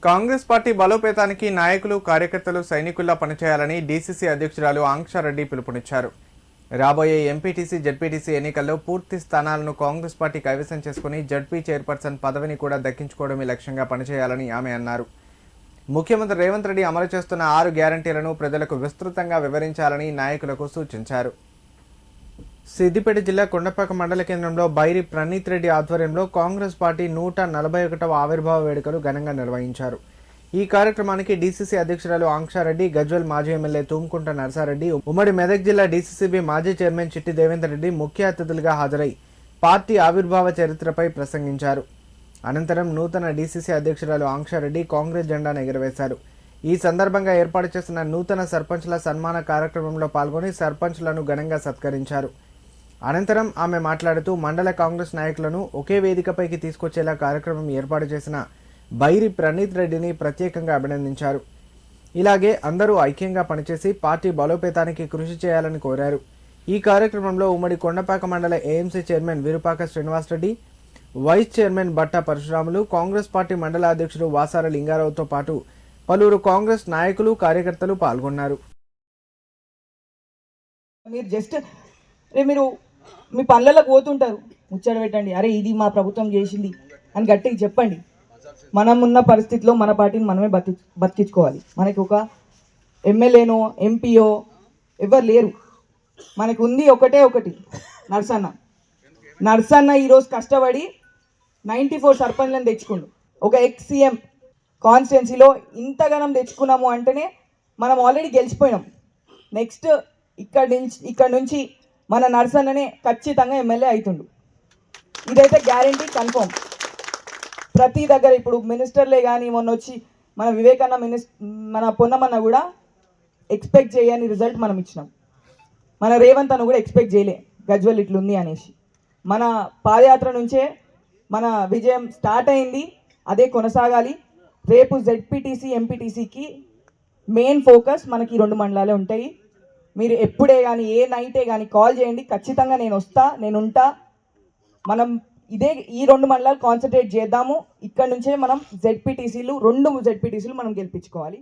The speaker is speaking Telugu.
కాంగ్రెస్ పార్టీ బలోపేతానికి నాయకులు కార్యకర్తలు సైనికుల్లా పనిచేయాలని డీసీసీ అధ్యక్షురాలు ఆంక్షారెడ్డి పిలుపునిచ్చారు. రాబోయే ఎంపీటీసీ జెడ్పీటీసీ ఎన్నికల్లో పూర్తి స్థానాలను కాంగ్రెస్ పార్టీ కైవసం చేసుకుని జడ్పీ చైర్పర్సన్ పదవిని కూడా దక్కించుకోవడమే లక్ష్యంగా పనిచేయాలని ఆమె అన్నారు. ముఖ్యమంత్రి రేవంత్ రెడ్డి అమలు చేస్తున్న 6 గ్యారంటీలను ప్రజలకు విస్తృతంగా వివరించాలని నాయకులకు సూచించారు. సిద్దిపేట జిల్లా కొండపాక మండల కేంద్రంలో బైరి ప్రణీత్ రెడ్డి ఆధ్వర్యంలో కాంగ్రెస్ పార్టీ 141వ ఆవిర్భావ వేడుకలు ఘనంగా నిర్వహించారు. ఈ కార్యక్రమానికి డీసీసీ అధ్యక్షురాలు ఆంక్షారెడ్డి, గజ్వెల్ మాజీ ఎమ్మెల్యే తుమ్కుంట నర్సారెడ్డి, ఉమ్మడి మెదక్ జిల్లా డీసీసీబీ మాజీ చైర్మన్ చిట్టి దేవేందర్ రెడ్డి ముఖ్య అతిథులుగా హాజరై పార్టీ ఆవిర్భావ చరిత్రపై ప్రసంగించారు. అనంతరం నూతన డీసీసీ అధ్యక్షురాలు ఆంక్షారెడ్డి కాంగ్రెస్ జెండాను ఎగురవేశారు. ఈ సందర్భంగా ఏర్పాటు చేసిన నూతన సర్పంచ్ల సన్మాన కార్యక్రమంలో పాల్గొని సర్పంచ్లను ఘనంగా సత్కరించారు. అనంతరం ఆమె మాట్లాడుతూ మండల కాంగ్రెస్ నాయకులను ఒకే వేదికపైకి తీసుకొచ్చేలా కార్యక్రమం ఏర్పాటు చేసిన బైరి ప్రణీత్ రెడ్డిని ప్రత్యేకంగా అభినందించారు. ఇలాగే అందరూ ఐక్యంగా పనిచేసి పార్టీ బలోపేతానికి కృషి చేయాలని కోరారు. ఈ కార్యక్రమంలో ఉమ్మడి కొండపాక మండల AMC chairman Virupaka Srinivasareddy, vice chairman Batta Parashuramulu, Congress party మండల అధ్యక్షుడు వాసార లింగారావుతో పాటు పలువురు కాంగ్రెస్ నాయకులు కార్యకర్తలు పాల్గొన్నారు. మీరు మీ పనులకు పోతుంటారు, ముచ్చట పెట్టండి, అరే ఇది మా ప్రభుత్వం చేసింది అని గట్టిగా చెప్పండి. మనం ఉన్న పరిస్థితిలో మన పార్టీని మనమే బతికించుకోవాలి. మనకి ఒక ఎమ్మెల్యేనో ఎంపీయో ఎవరు లేరు. మనకు ఉంది ఒకటి నర్సన్న ఈరోజు కష్టపడి 94 సర్పంచ్లను తెచ్చుకుండు. ఒక ఎక్స్ సీఎం కాన్స్టిట్యున్సీలో ఇంతగానం తెచ్చుకున్నాము అంటేనే మనం ఆల్రెడీ గెలిచిపోయినాం. నెక్స్ట్ ఇక్కడ నుంచి మన నర్సన్ననే ఖచ్చితంగా ఎమ్మెల్యే అవుతుండు. ఇదైతే గ్యారంటీ, కన్ఫర్మ్. ప్రతి దగ్గర ఇప్పుడు మినిస్టర్లే కానీ మొన్న వచ్చి మన వివేకన్న మన పొన్నమన్న కూడా ఎక్స్పెక్ట్ చేయని రిజల్ట్ మనం ఇచ్చినాం. మన రేవంత్ అన్న కూడా ఎక్స్పెక్ట్ చేయలే గజ్వెల్ ఇట్లుంది అనేసి. మన పాదయాత్ర నుంచే మన విజయం స్టార్ట్ అయింది, అదే కొనసాగాలి. రేపు జెడ్పీటీసీ ఎంపీటీసీకి మెయిన్ ఫోకస్ మనకి 2 మండలాలే ఉంటాయి. మీరు ఎప్పుడే కానీ ఏ నైటే కానీ కాల్ చేయండి, ఖచ్చితంగా నేను వస్తా, నేను ఉంటా. మనం ఈ 2 మండలాలు కాన్సన్ట్రేట్ చేద్దాము. ఇక్కడ నుంచే మనం 2 జెడ్పీటీసీలు మనం గెలిపించుకోవాలి.